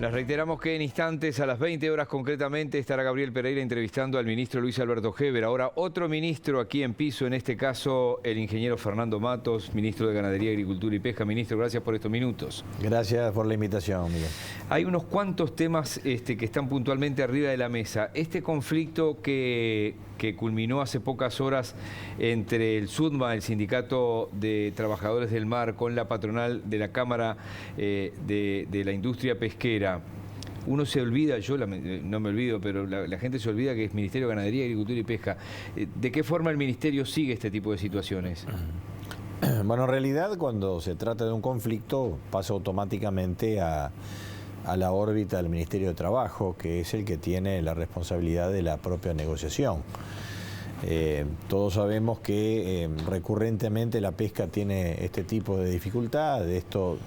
Les reiteramos que en instantes, a las 20 horas concretamente, estará Gabriel Pereira entrevistando al ministro Luis Alberto Heber. Ahora, otro ministro aquí en piso, en este caso, el ingeniero Fernando Matos, ministro de Ganadería, Agricultura y Pesca. Ministro, gracias por estos minutos. Gracias por la invitación, Miguel. Hay unos cuantos temas que están puntualmente arriba de la mesa. Este conflicto que culminó hace pocas horas entre el SUTMA, el Sindicato de Trabajadores del Mar, con la patronal de la Cámara de la Industria Pesquera. Uno se olvida, yo no me olvido, pero la gente se olvida que es Ministerio de Ganadería, Agricultura y Pesca. ¿De qué forma el Ministerio sigue este tipo de situaciones? Bueno, en realidad cuando se trata de un conflicto pasa automáticamente a la órbita del Ministerio de Trabajo, que es el que tiene la responsabilidad de la propia negociación. Todos sabemos que recurrentemente la pesca tiene este tipo de dificultad, esto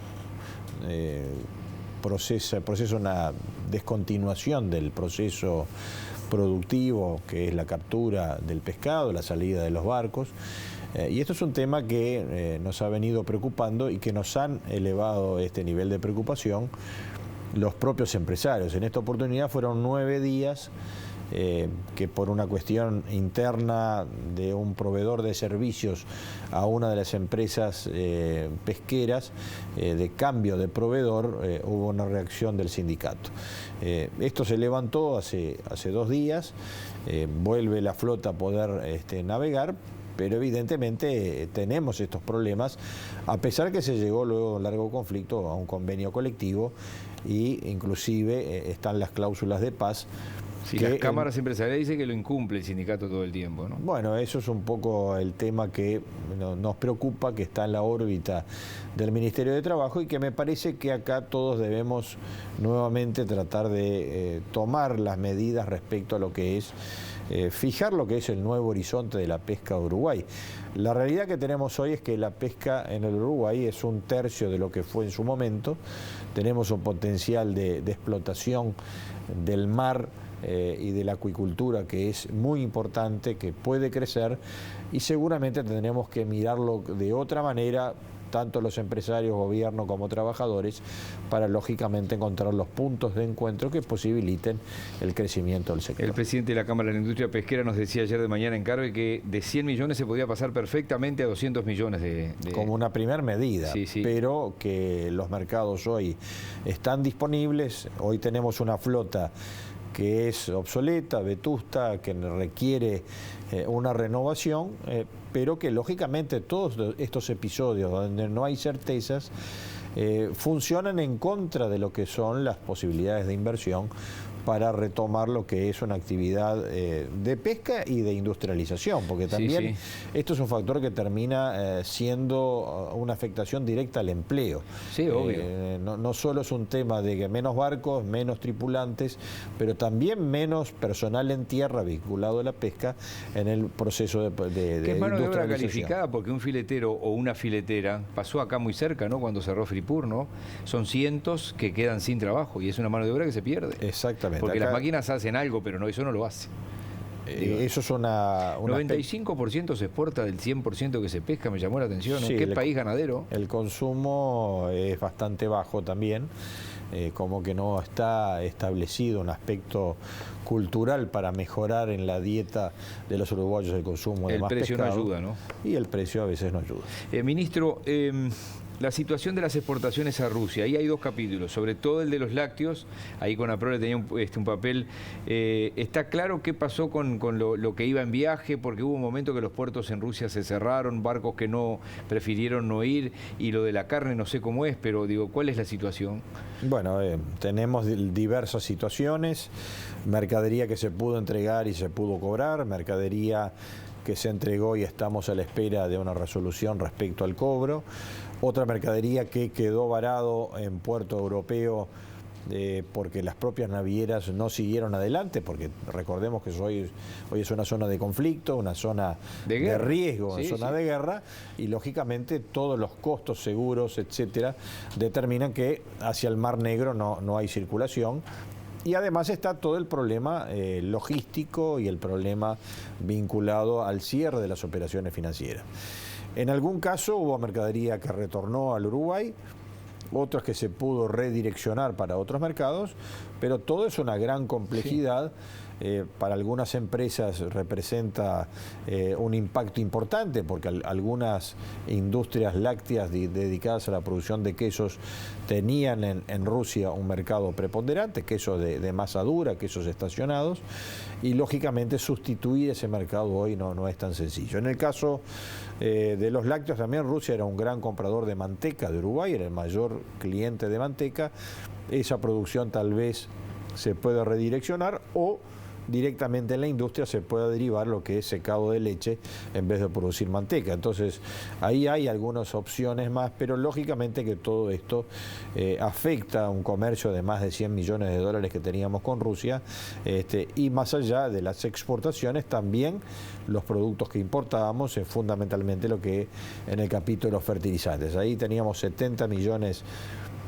procesa una descontinuación del proceso productivo, que es la captura del pescado, la salida de los barcos. Y esto es un tema que nos ha venido preocupando y que nos han elevado este nivel de preocupación los propios empresarios. En esta oportunidad fueron 9 días que por una cuestión interna de un proveedor de servicios a una de las empresas pesqueras de cambio de proveedor, hubo una reacción del sindicato. Esto se levantó hace 2 días, vuelve la flota a poder navegar, pero evidentemente tenemos estos problemas, a pesar que se llegó luego de un largo conflicto a un convenio colectivo y inclusive están las cláusulas de paz. Sí, las cámaras empresariales dicen que lo incumple el sindicato todo el tiempo, ¿no? Bueno, eso es un poco el tema que nos preocupa, que está en la órbita del Ministerio de Trabajo y que me parece que acá todos debemos nuevamente tratar de tomar las medidas respecto a lo que es fijar lo que es el nuevo horizonte de la pesca de Uruguay. La realidad que tenemos hoy es que la pesca en el Uruguay es 1/3 de lo que fue en su momento. Tenemos un potencial de explotación del mar y de la acuicultura que es muy importante, que puede crecer y seguramente tendremos que mirarlo de otra manera, tanto los empresarios, gobierno como trabajadores, para lógicamente encontrar los puntos de encuentro que posibiliten el crecimiento del sector. El presidente de la Cámara de la Industria Pesquera nos decía ayer de mañana en Carve que de 100 millones se podía pasar perfectamente a 200 millones de... Como una primera medida, sí, sí. Pero que los mercados hoy están disponibles. Hoy tenemos una flota que es obsoleta, vetusta, que requiere una renovación, pero que lógicamente todos estos episodios donde no hay certezas funcionan en contra de lo que son las posibilidades de inversión para retomar lo que es una actividad de pesca y de industrialización, porque también esto es un factor que termina siendo una afectación directa al empleo. Sí, obvio. No solo es un tema de que menos barcos, menos tripulantes, pero también menos personal en tierra vinculado a la pesca en el proceso de ¿Qué es mano de obra calificada? Porque un filetero o una filetera pasó acá muy cerca, ¿no? Cuando cerró Fripur, ¿no? Son cientos que quedan sin trabajo y es una mano de obra que se pierde. Exactamente. Porque acá las máquinas hacen algo, pero no, eso no lo hace. Eso es una 95% se exporta del 100% que se pesca, me llamó la atención, ¿no? Sí, ¿qué país ganadero? El consumo es bastante bajo también, como que no está establecido un aspecto cultural para mejorar en la dieta de los uruguayos el consumo de más pescado. El precio no ayuda, ¿no? Y el precio a veces no ayuda. Ministro, la situación de las exportaciones a Rusia, ahí hay 2 capítulos, sobre todo el de los lácteos, ahí con APROLE tenía un papel. ¿Está claro qué pasó con lo que iba en viaje? Porque hubo un momento que los puertos en Rusia se cerraron, barcos que no prefirieron no ir, y lo de la carne no sé cómo es, pero digo, ¿cuál es la situación? Bueno, tenemos diversas situaciones, mercadería que se pudo entregar y se pudo cobrar, mercadería que se entregó y estamos a la espera de una resolución respecto al cobro. Otra mercadería que quedó varado en puerto europeo porque las propias navieras no siguieron adelante, porque recordemos que hoy es una zona de conflicto, una zona de riesgo, una zona de guerra, y lógicamente todos los costos, seguros, etcétera, determinan que hacia el Mar Negro no hay circulación. Y además está todo el problema logístico y el problema vinculado al cierre de las operaciones financieras. En algún caso hubo mercadería que retornó al Uruguay, otras que se pudo redireccionar para otros mercados, pero todo es una gran complejidad. Para algunas empresas representa un impacto importante porque algunas industrias lácteas dedicadas a la producción de quesos tenían en Rusia un mercado preponderante, quesos de masa dura, quesos estacionados, y lógicamente sustituir ese mercado hoy no es tan sencillo. En el caso de los lácteos también Rusia era un gran comprador de manteca de Uruguay, era el mayor cliente de manteca. Esa producción tal vez se pueda redireccionar o directamente en la industria se pueda derivar lo que es secado de leche en vez de producir manteca. Entonces ahí hay algunas opciones más, pero lógicamente que todo esto afecta a un comercio de más de 100 millones de dólares que teníamos con Rusia, y más allá de las exportaciones también los productos que importábamos, fundamentalmente lo que en el capítulo de los fertilizantes. Ahí teníamos 70 millones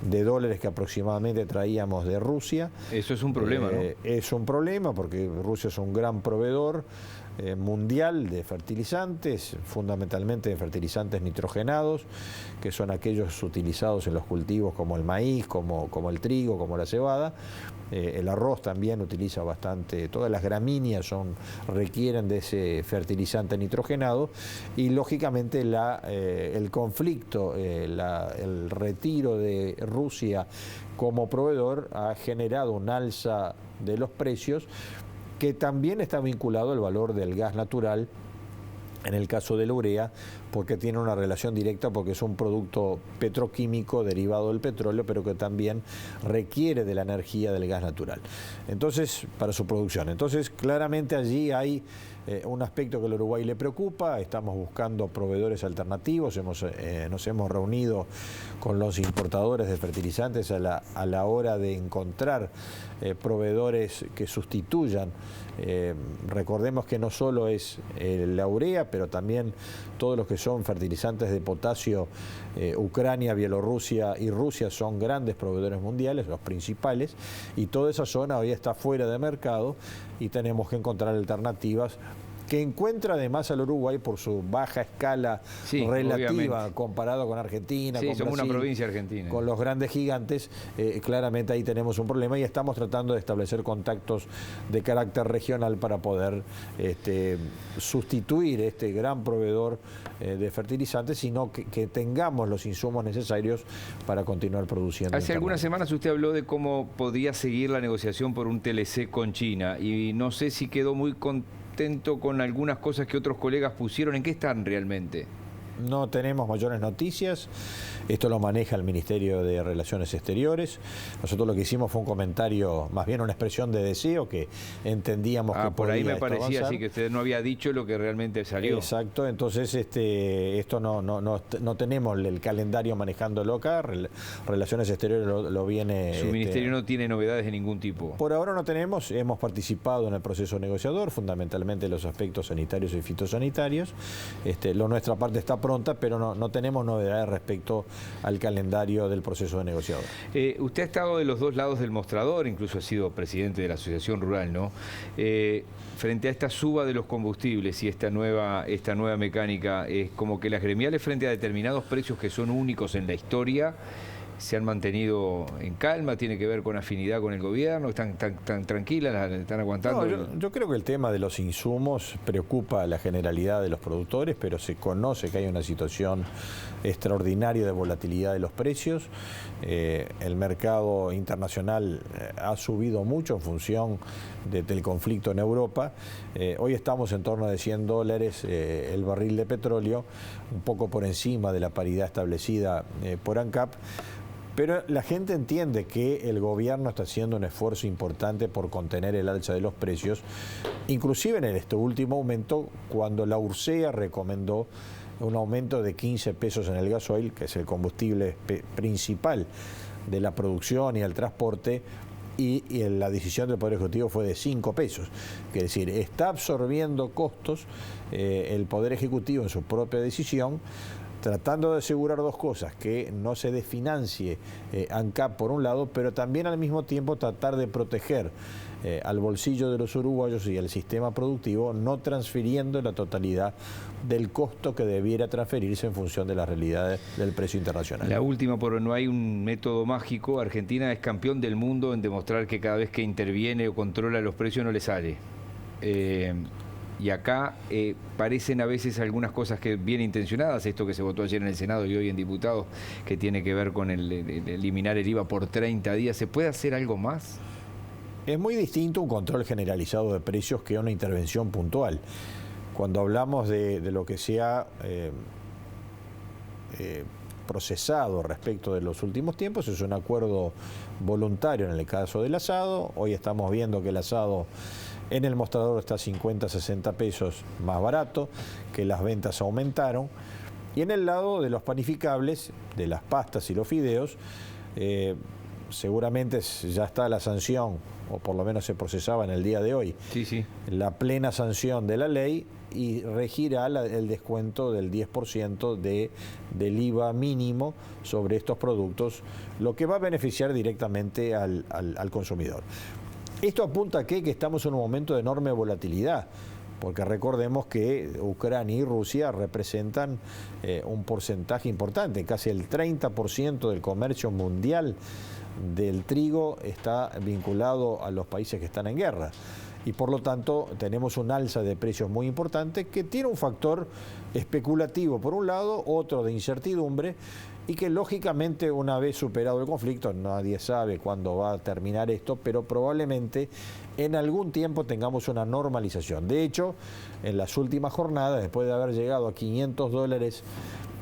de dólares que aproximadamente traíamos de Rusia. Eso es un problema, ¿no? Es un problema porque Rusia es un gran proveedor mundial de fertilizantes, fundamentalmente de fertilizantes nitrogenados, que son aquellos utilizados en los cultivos como el maíz, como el trigo, como la cebada. El arroz también utiliza bastante, todas las gramíneas requieren de ese fertilizante nitrogenado, y lógicamente el conflicto, el retiro de Rusia como proveedor ha generado un alza de los precios que también está vinculado al valor del gas natural, en el caso de la urea, porque tiene una relación directa, porque es un producto petroquímico derivado del petróleo, pero que también requiere de la energía del gas natural. Entonces, para su producción. Entonces, claramente allí hay un aspecto que al Uruguay le preocupa. Estamos buscando proveedores alternativos, nos hemos reunido con los importadores de fertilizantes a la hora de encontrar proveedores que sustituyan. Recordemos que no solo es la urea, pero también todos los que son fertilizantes de potasio. Ucrania, Bielorrusia y Rusia son grandes proveedores mundiales, los principales, y toda esa zona hoy está fuera de mercado y tenemos que encontrar alternativas que encuentra además al Uruguay por su baja escala relativa, obviamente, comparado con Argentina, con somos Brasil, una provincia argentina, con los grandes gigantes. Claramente ahí tenemos un problema y estamos tratando de establecer contactos de carácter regional para poder sustituir este gran proveedor de fertilizantes, sino que tengamos los insumos necesarios para continuar produciendo. Hace algunas semanas usted habló de cómo podía seguir la negociación por un TLC con China, y no sé si quedó muy contento con algunas cosas que otros colegas pusieron. ¿En qué están realmente? No tenemos mayores noticias. Esto lo maneja el Ministerio de Relaciones Exteriores. Nosotros lo que hicimos fue un comentario, más bien una expresión de deseo que entendíamos que por ahí me parecía avanzar. Así que usted no había dicho lo que realmente salió. Exacto, entonces esto no tenemos el calendario manejándolo acá. Relaciones Exteriores lo viene... Su ministerio no tiene novedades de ningún tipo. Por ahora no tenemos. Hemos participado en el proceso negociador, fundamentalmente los aspectos sanitarios y fitosanitarios. Nuestra parte está pronta, pero no tenemos novedades respecto al calendario del proceso de negociador. Usted ha estado de los dos lados del mostrador, incluso ha sido presidente de la Asociación Rural, ¿no? Frente a esta suba de los combustibles y esta nueva mecánica, es como que las gremiales frente a determinados precios que son únicos en la historia se han mantenido en calma. ¿Tiene que ver con afinidad con el gobierno? ¿Están tan tranquilas? ¿Están aguantando? No, yo creo que el tema de los insumos preocupa a la generalidad de los productores, pero se conoce que hay una situación extraordinaria de volatilidad de los precios. El mercado internacional ha subido mucho en función del conflicto en Europa. Hoy estamos en torno de $100 el barril de petróleo, un poco por encima de la paridad establecida por ANCAP. Pero la gente entiende que el gobierno está haciendo un esfuerzo importante por contener el alza de los precios, inclusive en este último aumento, cuando la URSEA recomendó un aumento de 15 pesos en el gasoil, que es el combustible principal de la producción y el transporte, y la decisión del Poder Ejecutivo fue de 5 pesos. Es decir, está absorbiendo costos el Poder Ejecutivo en su propia decisión, tratando de asegurar dos cosas: que no se desfinancie ANCAP por un lado, pero también al mismo tiempo tratar de proteger al bolsillo de los uruguayos y al sistema productivo, no transfiriendo la totalidad del costo que debiera transferirse en función de las realidades del precio internacional. La última, porque no hay un método mágico. Argentina es campeón del mundo en demostrar que cada vez que interviene o controla los precios no le sale. Y acá parecen a veces algunas cosas que bien intencionadas, esto que se votó ayer en el Senado y hoy en diputados, que tiene que ver con el eliminar el IVA por 30 días. ¿Se puede hacer algo más? Es muy distinto un control generalizado de precios que una intervención puntual. Cuando hablamos de lo que se ha procesado respecto de los últimos tiempos, es un acuerdo voluntario en el caso del asado. Hoy estamos viendo que el asado en el mostrador está 50, 60 pesos más barato, que las ventas aumentaron. Y en el lado de los panificables, de las pastas y los fideos, seguramente ya está la sanción, o por lo menos se procesaba en el día de hoy, la plena sanción de la ley, y regirá el descuento del 10% del IVA mínimo sobre estos productos, lo que va a beneficiar directamente al consumidor. Esto apunta a que estamos en un momento de enorme volatilidad, porque recordemos que Ucrania y Rusia representan un porcentaje importante, casi el 30% del comercio mundial del trigo está vinculado a los países que están en guerra. Y por lo tanto tenemos un alza de precios muy importante que tiene un factor especulativo por un lado, otro de incertidumbre, y que lógicamente una vez superado el conflicto, nadie sabe cuándo va a terminar esto, pero probablemente en algún tiempo tengamos una normalización. De hecho, en las últimas jornadas, después de haber llegado a $500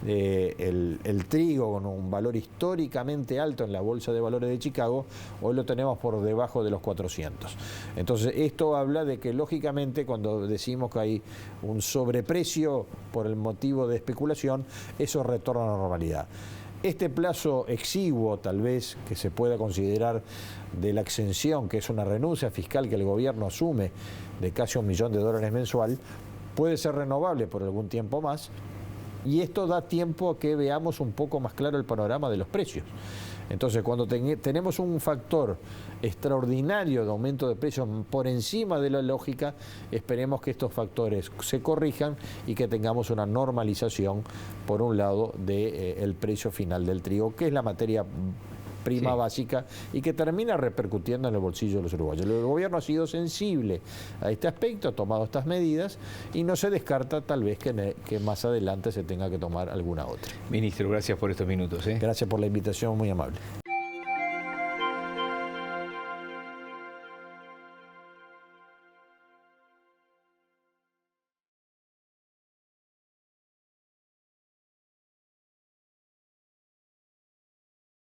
el trigo con un valor históricamente alto en la Bolsa de Valores de Chicago, hoy lo tenemos por debajo de los 400. Entonces esto habla de que lógicamente cuando decimos que hay un sobreprecio por el motivo de especulación, eso retorna a la normalidad. Este plazo exiguo, tal vez, que se pueda considerar de la exención, que es una renuncia fiscal que el gobierno asume de casi $1 millón mensual, puede ser renovable por algún tiempo más. Y esto da tiempo a que veamos un poco más claro el panorama de los precios. Entonces, cuando tenemos un factor extraordinario de aumento de precios por encima de la lógica, esperemos que estos factores se corrijan y que tengamos una normalización, por un lado, del precio final del trigo, que es la materia prima básica y que termina repercutiendo en el bolsillo de los uruguayos. El gobierno ha sido sensible a este aspecto, ha tomado estas medidas y no se descarta tal vez que más adelante se tenga que tomar alguna otra. Ministro, gracias por estos minutos. Gracias por la invitación, muy amable.